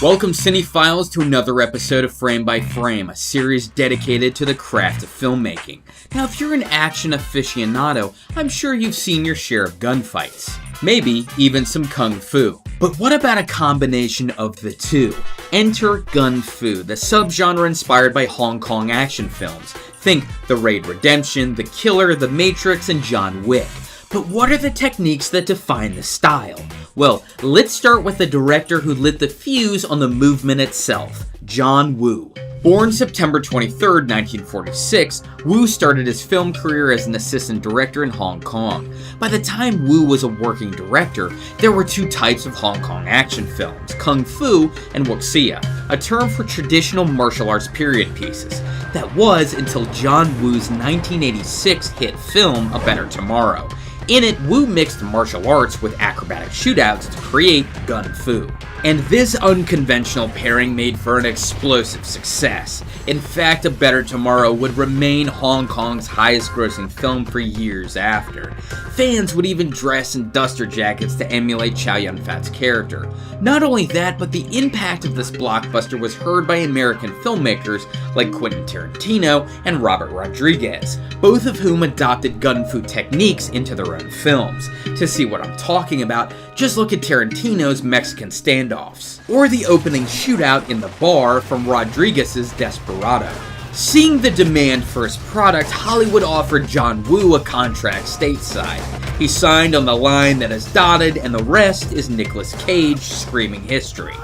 Welcome cinephiles to another episode of Frame by Frame, a series dedicated to the craft of filmmaking. Now if you're an action aficionado, I'm sure you've seen your share of gunfights. Maybe even some kung fu. But what about a combination of the two? Enter gun fu, the subgenre inspired by Hong Kong action films. Think The Raid Redemption, The Killer, The Matrix, and John Wick. But what are the techniques that define the style? Well, let's start with the director who lit the fuse on the movement itself, John Woo. Born September 23, 1946, Woo started his film career as an assistant director in Hong Kong. By the time Woo was a working director, there were two types of Hong Kong action films, kung fu and wuxia, a term for traditional martial arts period pieces. That was until John Woo's 1986 hit film, A Better Tomorrow. In it, Woo mixed martial arts with acrobatic shootouts to create gun fu. And this unconventional pairing made for an explosive success. In fact, A Better Tomorrow would remain Hong Kong's highest grossing film for years after. Fans would even dress in duster jackets to emulate Chow Yun-fat's character. Not only that, but the impact of this blockbuster was heard by American filmmakers like Quentin Tarantino and Robert Rodriguez, both of whom adopted gun fu techniques into their own films. To see what I'm talking about, just look at Tarantino's Mexican Standoffs, or the opening shootout in the bar from Rodriguez's Desperado. Seeing the demand for his product, Hollywood offered John Woo a contract stateside. He signed on the line that is dotted, and the rest is Nicolas Cage screaming history.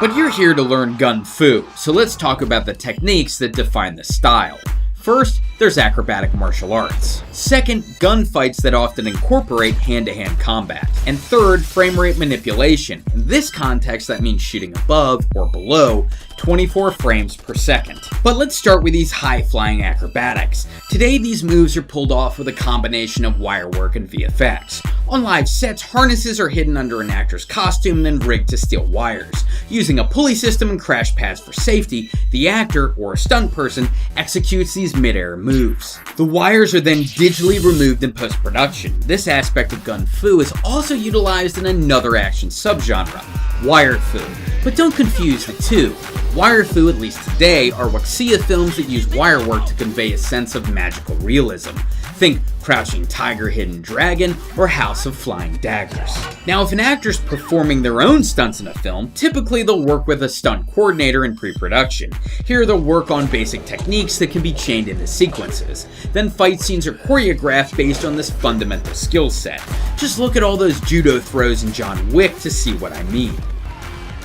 But you're here to learn gun fu, so let's talk about the techniques that define the style. First, there's acrobatic martial arts. Second, gunfights that often incorporate hand-to-hand combat. And third, frame rate manipulation. In this context, that means shooting above or below 24 frames per second. But let's start with these high-flying acrobatics. Today, these moves are pulled off with a combination of wire work and VFX. On live sets, harnesses are hidden under an actor's costume, then rigged to steel wires. Using a pulley system and crash pads for safety, the actor, or a stunt person, executes these mid-air moves. The wires are then digitally removed in post-production. This aspect of gun fu is also utilized in another action subgenre, wire fu. But don't confuse the two. Wire fu, at least today, are wuxia films that use wire work to convey a sense of magical realism. Think Crouching Tiger, Hidden Dragon, or House of Flying Daggers. Now, if an actor's performing their own stunts in a film, typically they'll work with a stunt coordinator in pre-production. Here they'll work on basic techniques that can be chained into sequences. Then fight scenes are choreographed based on this fundamental skill set. Just look at all those judo throws in John Wick to see what I mean.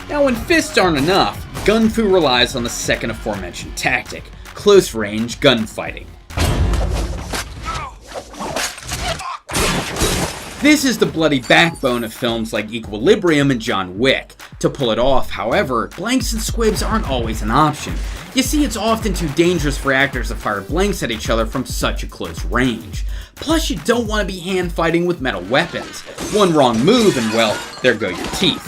Now, when fists aren't enough, gun fu relies on the second aforementioned tactic, close-range gunfighting. This is the bloody backbone of films like Equilibrium and John Wick. To pull it off, however, blanks and squibs aren't always an option. You see, it's often too dangerous for actors to fire blanks at each other from such a close range. Plus, you don't want to be hand-fighting with metal weapons. One wrong move and, well, there go your teeth.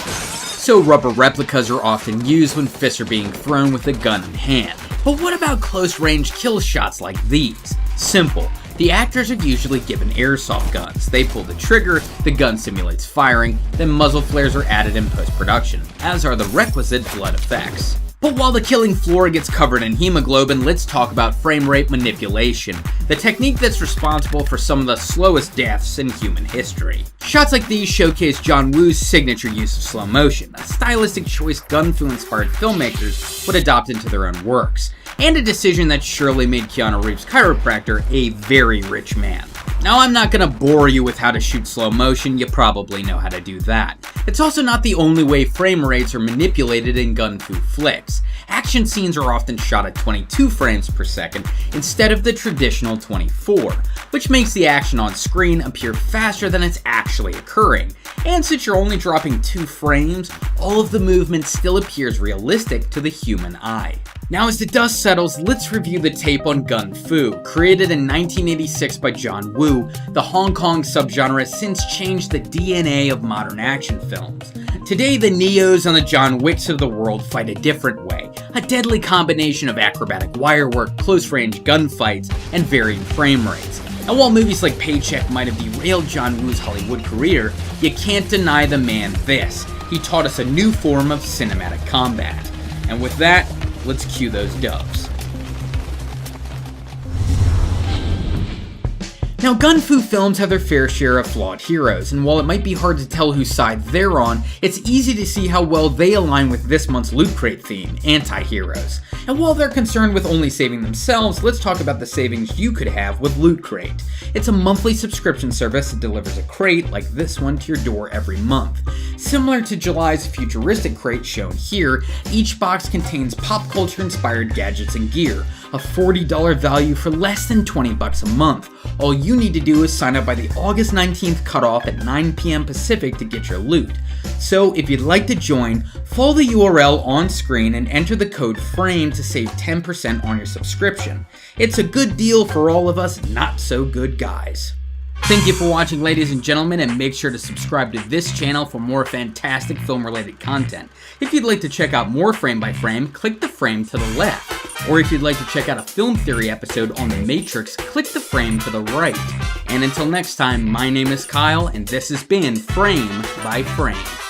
So rubber replicas are often used when fists are being thrown with a gun in hand. But what about close-range kill shots like these? Simple. The actors are usually given airsoft guns. They pull the trigger, the gun simulates firing, then muzzle flares are added in post-production, as are the requisite blood effects. But while the killing floor gets covered in hemoglobin, let's talk about frame rate manipulation, the technique that's responsible for some of the slowest deaths in human history. Shots like these showcase John Woo's signature use of slow motion, a stylistic choice gun fu-inspired filmmakers would adopt into their own works, and a decision that surely made Keanu Reeves' chiropractor a very rich man. Now, I'm not gonna bore you with how to shoot slow motion, you probably know how to do that. It's also not the only way frame rates are manipulated in gun fu flicks. Action scenes are often shot at 22 frames per second instead of the traditional 24, which makes the action on screen appear faster than it's actually occurring. And since you're only dropping 2 frames, all of the movement still appears realistic to the human eye. Now, as the dust settles, let's review the tape on gun fu. Created in 1986 by John Woo, the Hong Kong subgenre has since changed the DNA of modern action films. Today, the Neos and the John Wicks of the world fight a different way, a deadly combination of acrobatic wire work, close-range gunfights, and varying frame rates. And while movies like Paycheck might have derailed John Woo's Hollywood career, you can't deny the man this. He taught us a new form of cinematic combat. And with that, let's cue those doves. Now, gun fu films have their fair share of flawed heroes, and while it might be hard to tell whose side they're on, it's easy to see how well they align with this month's Loot Crate theme, anti-heroes. And while they're concerned with only saving themselves, let's talk about the savings you could have with Loot Crate. It's a monthly subscription service that delivers a crate like this one to your door every month. Similar to July's futuristic crate shown here, each box contains pop culture inspired gadgets and gear, a $40 value for less than $20 a month. All you need to do is sign up by the August 19th cutoff at 9 p.m. Pacific to get your loot. So if you'd like to join, follow the URL on screen and enter the code FRAME to save 10% on your subscription. It's a good deal for all of us not so good guys. Thank you for watching, ladies and gentlemen, and make sure to subscribe to this channel for more fantastic film-related content. If you'd like to check out more Frame by Frame, click the frame to the left. Or if you'd like to check out a film theory episode on The Matrix, click the frame to the right. And until next time, my name is Kyle, and this has been Frame by Frame.